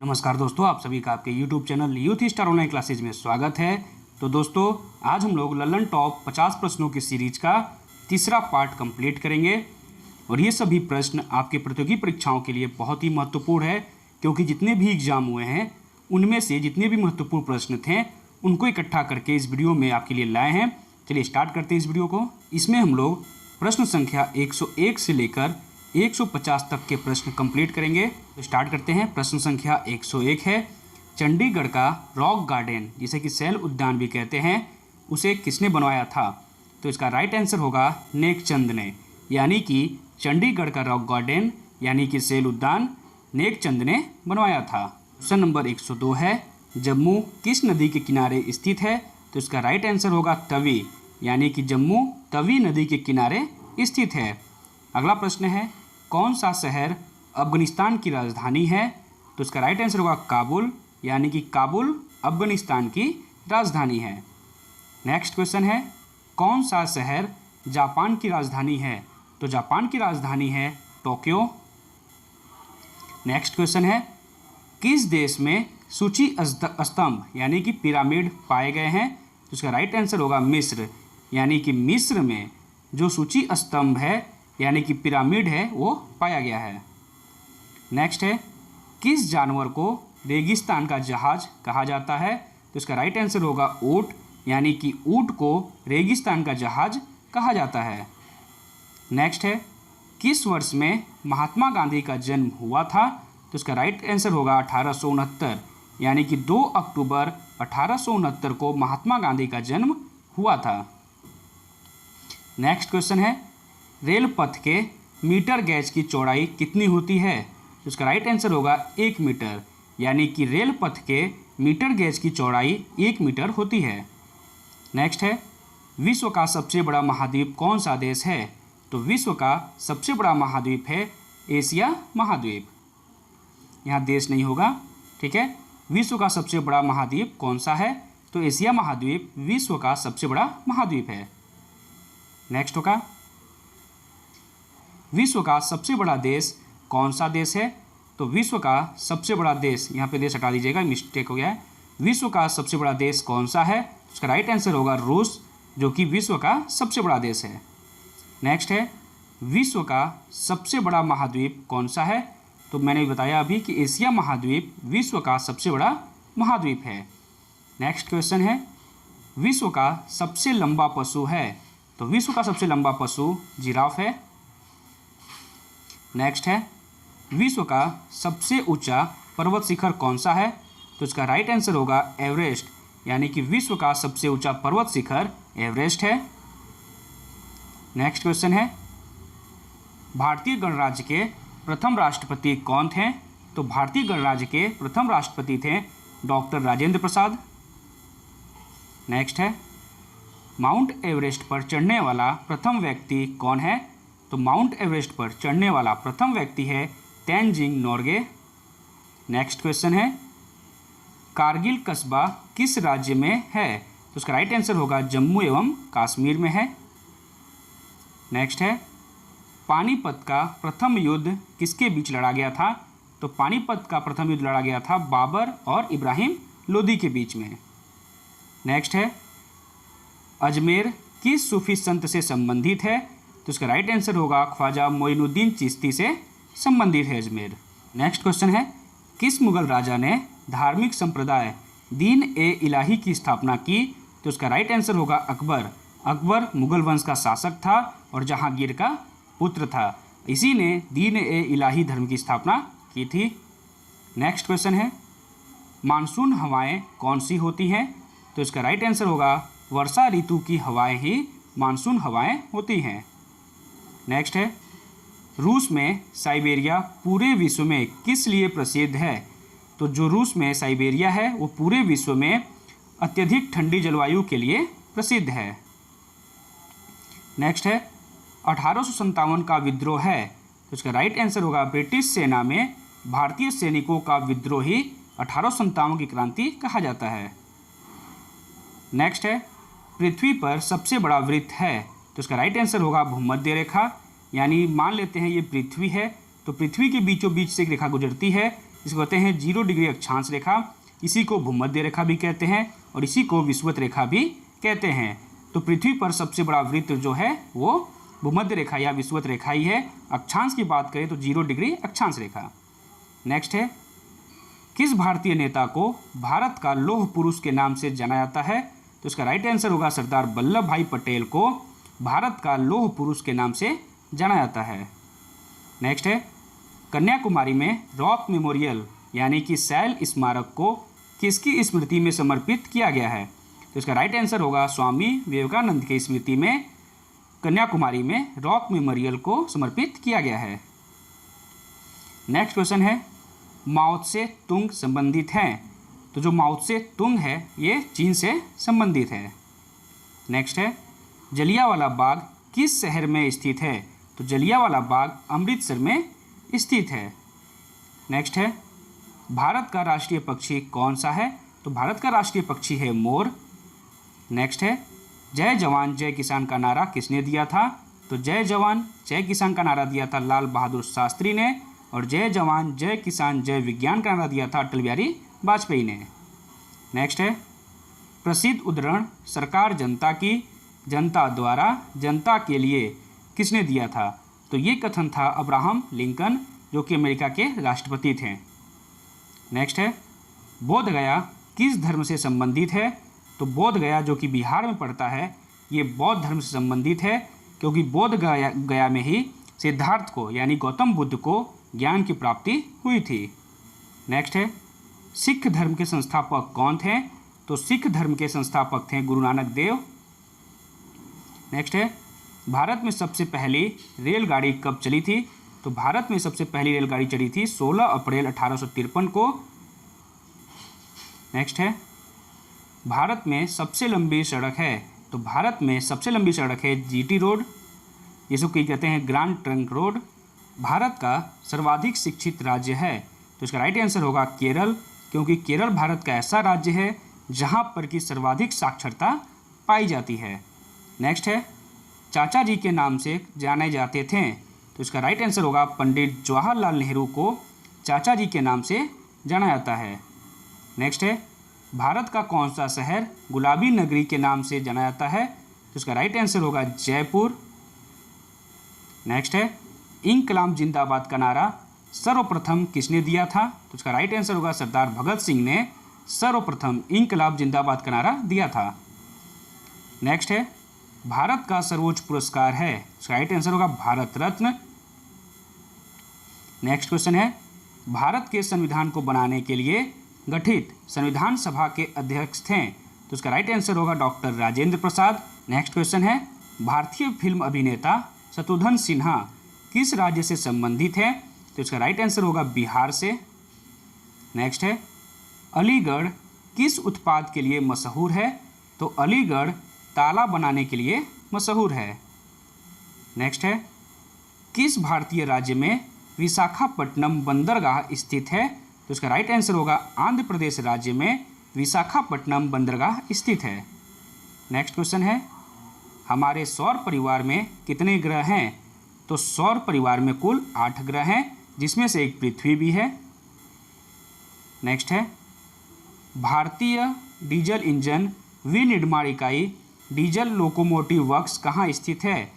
नमस्कार दोस्तों, आप सभी का आपके YouTube channel youth star online classes में स्वागत है। तो दोस्तों, आज हम लोग ललन टॉप 50 प्रश्नों की सीरीज का तीसरा पार्ट कंप्लीट करेंगे। और ये सभी प्रश्न आपके प्रतियोगी परीक्षाओं के लिए बहुत ही महत्वपूर्ण है, क्योंकि जितने भी एग्जाम हुए हैं उनमें से जितने भी महत्वपूर्ण प्रश्न थे उनको इकट्ठा करके इस वीडियो में आपके लिए लाए हैं। चलिए स्टार्ट करते हैं इस वीडियो को। इसमें हम लोग प्रश्न संख्या 101 से लेकर 150 तक के प्रश्न कंप्लीट करेंगे। तो स्टार्ट करते हैं। प्रश्न संख्या 101 है, चंडीगढ़ का रॉक गार्डन, जिसे कि सैल उद्यान भी कहते हैं, उसे किसने बनवाया था? तो इसका राइट आंसर होगा नेकचंद ने, यानी कि चंडीगढ़ का रॉक गार्डन यानी कि सैल उद्यान नेकचंद ने बनवाया था। क्वेश्चन नंबर 102 है, जम्मू किस नदी के किनारे स्थित है? तो इसका राइट आंसर होगा तवी, यानी कि जम्मू तवी नदी के किनारे स्थित है। अगला प्रश्न है, कौन सा शहर अफगानिस्तान की राजधानी है? तो इसका राइट आंसर होगा काबुल, यानी कि काबुल अफगानिस्तान की राजधानी है। नेक्स्ट क्वेश्चन है, कौन सा शहर जापान की राजधानी है? तो जापान की राजधानी है टोक्यो। नेक्स्ट क्वेश्चन है, किस देश में सूची स्तंभ यानी कि पिरामिड पाए गए हैं? तो इसका राइट आंसर होगा मिस्र, यानी कि मिस्र में जो सूची स्तंभ है यानी कि पिरामिड है वो पाया गया है। नेक्स्ट है, किस जानवर को रेगिस्तान का जहाज कहा जाता है? तो इसका राइट आंसर होगा ऊँट, यानी कि ऊँट को रेगिस्तान का जहाज कहा जाता है। नेक्स्ट है, किस वर्ष में महात्मा गांधी का जन्म हुआ था? तो इसका राइट आंसर होगा 1869, यानी कि 2 अक्टूबर 1869 को महात्मा गांधी का जन्म हुआ था। नेक्स्ट क्वेश्चन है, रेल पथ के मीटर गेज की चौड़ाई कितनी होती है? तो इसका राइट आंसर होगा 1 मीटर, यानी कि रेल पथ के मीटर गेज की चौड़ाई 1 मीटर होती है। नेक्स्ट है, विश्व का सबसे बड़ा महाद्वीप कौन सा देश है? तो विश्व का सबसे बड़ा महाद्वीप है एशिया महाद्वीप। यहाँ देश नहीं होगा, ठीक है। विश्व का सबसे बड़ा महाद्वीप कौन सा है? तो एशिया महाद्वीप विश्व का सबसे बड़ा महाद्वीप है। नेक्स्ट होगा, विश्व का सबसे बड़ा देश कौन सा देश है? तो विश्व का सबसे बड़ा देश, यहाँ पे देश हटा दीजिएगा, मिस्टेक हो गया है। विश्व का सबसे बड़ा देश कौन सा है? उसका राइट आंसर होगा रूस, जो कि विश्व का सबसे बड़ा देश है। नेक्स्ट है, विश्व का सबसे बड़ा महाद्वीप कौन सा है? तो मैंने बताया अभी कि एशिया महाद्वीप विश्व का सबसे बड़ा महाद्वीप है। नेक्स्ट क्वेश्चन है, विश्व का सबसे लंबा पशु है? तो विश्व का सबसे लंबा पशु जिराफ है। नेक्स्ट है, विश्व का सबसे ऊंचा पर्वत शिखर कौन सा है? तो इसका राइट आंसर होगा एवरेस्ट, यानी कि विश्व का सबसे ऊंचा पर्वत शिखर एवरेस्ट है। नेक्स्ट क्वेश्चन है, भारतीय गणराज्य के प्रथम राष्ट्रपति कौन थे? तो भारतीय गणराज्य के प्रथम राष्ट्रपति थे डॉक्टर राजेंद्र प्रसाद। नेक्स्ट है, माउंट एवरेस्ट पर चढ़ने वाला प्रथम व्यक्ति कौन है? तो माउंट एवरेस्ट पर चढ़ने वाला प्रथम व्यक्ति है तेनजिंग नोर्गे। नेक्स्ट क्वेश्चन है, कारगिल कस्बा किस राज्य में है? तो उसका राइट आंसर होगा जम्मू एवं कश्मीर में है। नेक्स्ट है, पानीपत का प्रथम युद्ध किसके बीच लड़ा गया था? तो पानीपत का प्रथम युद्ध लड़ा गया था बाबर और इब्राहिम लोदी के बीच में। नेक्स्ट है, अजमेर किस सूफी संत से संबंधित है? तो इसका राइट आंसर होगा ख्वाजा मोइनुद्दीन चिश्ती से संबंधित है अजमेर। नेक्स्ट क्वेश्चन है, किस मुगल राजा ने धार्मिक संप्रदाय दीन ए इलाही की स्थापना की? तो इसका राइट आंसर होगा अकबर। अकबर मुगल वंश का शासक था और जहांगीर का पुत्र था, इसी ने दीन ए इलाही धर्म की स्थापना की थी। नेक्स्ट क्वेश्चन है, मानसून हवाएं कौन सी होती हैं? तो इसका राइट आंसर होगा वर्षा ऋतु की हवाएं ही मानसून हवाएं होती हैं। नेक्स्ट है, रूस में साइबेरिया पूरे विश्व में किस लिए प्रसिद्ध है? तो जो रूस में साइबेरिया है वो पूरे विश्व में अत्यधिक ठंडी जलवायु के लिए प्रसिद्ध है। नेक्स्ट है, 1857 का विद्रोह है? तो इसका राइट आंसर होगा ब्रिटिश सेना में भारतीय सैनिकों का विद्रोह ही 1857 की क्रांति कहा जाता है। नेक्स्ट है, पृथ्वी पर सबसे बड़ा वृत्त है? तो इसका राइट आंसर होगा भूमध्य रेखा, यानी मान लेते हैं ये पृथ्वी है, तो पृथ्वी के बीचों बीच से एक रेखा गुजरती है, इसको कहते हैं 0 डिग्री अक्षांश रेखा, इसी को भूमध्य रेखा भी कहते हैं और इसी को विषुवत रेखा भी कहते हैं। तो पृथ्वी पर सबसे बड़ा वृत्त जो है वो भूमध्य रेखा या विषुवत रेखा ही है। अक्षांश की बात करें तो 0 डिग्री अक्षांश रेखा। नेक्स्ट है, किस भारतीय नेता को भारत का लौह पुरुष के नाम से जाना जाता है? तो इसका राइट आंसर होगा सरदार वल्लभ भाई पटेल को भारत का लौह पुरुष के नाम से जाना जाता है। नेक्स्ट है, कन्याकुमारी में रॉक मेमोरियल यानी कि शैल स्मारक को किसकी स्मृति में समर्पित किया गया है? तो इसका राइट आंसर होगा स्वामी विवेकानंद की स्मृति में कन्याकुमारी में रॉक मेमोरियल को समर्पित किया गया है। नेक्स्ट क्वेश्चन है, माओ त्से तुंग संबंधित हैं? तो जो माओ त्से तुंग है ये चीन से संबंधित है। नेक्स्ट है, जलियांवाला बाग किस शहर में स्थित है? तो जलियांवाला बाग अमृतसर में स्थित है। नेक्स्ट है, भारत का राष्ट्रीय पक्षी कौन सा है? तो भारत का राष्ट्रीय पक्षी है मोर। नेक्स्ट है, जय जवान जय किसान का नारा किसने दिया था? तो जय जवान जय किसान का नारा दिया था लाल बहादुर शास्त्री ने और जय जवान जय किसान जय विज्ञान का नारा दिया था अटल बिहारी वाजपेयी ने। नेक्स्ट है, प्रसिद्ध उद्धरण सरकार जनता की जनता द्वारा जनता के लिए किसने दिया था? तो ये कथन था अब्राहम लिंकन जो कि अमेरिका के राष्ट्रपति थे। नेक्स्ट है, बोध गया किस धर्म से संबंधित है? तो बोध गया जो कि बिहार में पड़ता है ये बौद्ध धर्म से संबंधित है क्योंकि बोध गया में ही सिद्धार्थ को यानी गौतम बुद्ध को ज्ञान की प्राप्ति हुई थी। नेक्स्ट है, सिख धर्म के संस्थापक कौन थे? तो सिख धर्म के संस्थापक थे गुरु नानक देव। नेक्स्ट है, भारत में सबसे पहली रेलगाड़ी कब चली थी? तो भारत में सबसे पहली रेलगाड़ी चली थी 16 अप्रैल 1853 को। नेक्स्ट है, भारत में सबसे लंबी सड़क है? तो भारत में सबसे लंबी सड़क है जीटी रोड, जिसको कहते हैं ग्रैंड ट्रंक रोड। भारत का सर्वाधिक शिक्षित राज्य है? तो इसका राइट आंसर होगा केरल, क्योंकि केरल भारत का ऐसा राज्य है जहां पर की सर्वाधिक साक्षरता पाई जाती है। नेक्स्ट है, चाचा जी के नाम से जाने जाते थे? तो इसका राइट आंसर होगा पंडित जवाहरलाल नेहरू को चाचा जी के नाम से जाना जाता है। नेक्स्ट है, भारत का कौन सा शहर गुलाबी नगरी के नाम से जाना जाता है? तो इसका राइट आंसर होगा जयपुर। नेक्स्ट है, इंकलाब जिंदाबाद का नारा सर्वप्रथम किसने दिया था? तो इसका राइट आंसर होगा सरदार भगत सिंह ने सर्वप्रथम इंकलाब जिंदाबाद का नारा दिया था। नेक्स्ट है, भारत का सर्वोच्च पुरस्कार है? इसका राइट आंसर होगा भारत रत्न। नेक्स्ट क्वेश्चन है, भारत के संविधान को बनाने के लिए गठित संविधान सभा के अध्यक्ष थे? तो इसका राइट आंसर होगा doctor Rajendra Prasad. Next question है, भारतीय फिल्म अभिनेता शत्रुघ्न सिन्हा किस राज्य से संबंधित है? तो इसका राइट आंसर होगा बिहार से। नेक्स्ट है, अलीगढ़ किस उत्पाद के लिए मशहूर है? तो अलीगढ़ ताला बनाने के लिए मशहूर है। नेक्स्ट है, किस भारतीय राज्य में विशाखापट्टनम बंदरगाह स्थित है? तो इसका राइट आंसर होगा आंध्र प्रदेश राज्य में विशाखापट्टनम बंदरगाह स्थित है। नेक्स्ट क्वेश्चन है, हमारे सौर परिवार में कितने ग्रह हैं? तो सौर परिवार में कुल 8 ग्रह हैं जिसमें से एक पृथ्वी भी है। नेक्स्ट है, भारतीय डीजल इंजन विनिर्माण इकाई डीजल लोकोमोटिव वर्क्स कहाँ स्थित है?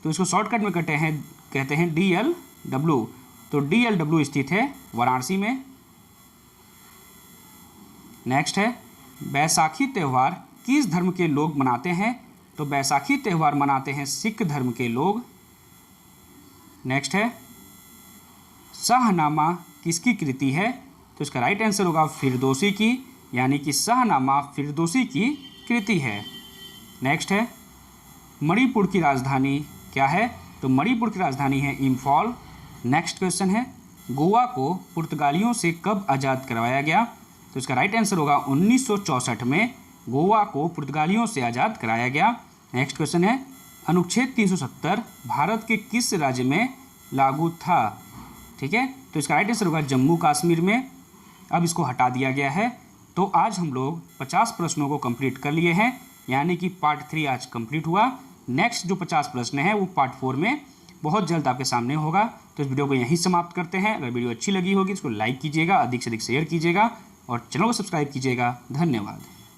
तो इसको शॉर्टकट में कहते हैं DLW। तो DLW स्थित है वाराणसी में। नेक्स्ट है, बैसाखी त्यौहार किस धर्म के लोग मनाते हैं? तो बैसाखी त्यौहार मनाते हैं सिख धर्म के लोग। नेक्स्ट है, शाहनामा किसकी कृति है? तो इसका राइट आंसर होगा फिरदौसी की, यानी कि शाहनामा फिरदौसी की कृति है। नेक्स्ट है, मणिपुर की राजधानी क्या है? तो मणिपुर की राजधानी है इम्फॉल। नेक्स्ट क्वेश्चन है, गोवा को पुर्तगालियों से कब आज़ाद करवाया गया? तो इसका राइट आंसर होगा 1964 में गोवा को पुर्तगालियों से आज़ाद कराया गया। नेक्स्ट क्वेश्चन है, अनुच्छेद 370 भारत के किस राज्य में लागू था? ठीक है, तो इसका राइट आंसर होगा जम्मू कश्मीर में। अब इसको हटा दिया गया है। तो आज हम लोग 50 प्रश्नों को कंप्लीट कर लिए हैं, यानी कि पार्ट 3 आज कंप्लीट हुआ। नेक्स्ट जो 50 प्रश्न हैं वो पार्ट 4 में बहुत जल्द आपके सामने होगा। तो इस वीडियो को यहीं समाप्त करते हैं। अगर वीडियो अच्छी लगी होगी तो इसको लाइक कीजिएगा, अधिक से अधिक शेयर कीजिएगा और चैनल को सब्सक्राइब कीजिएगा। धन्यवाद।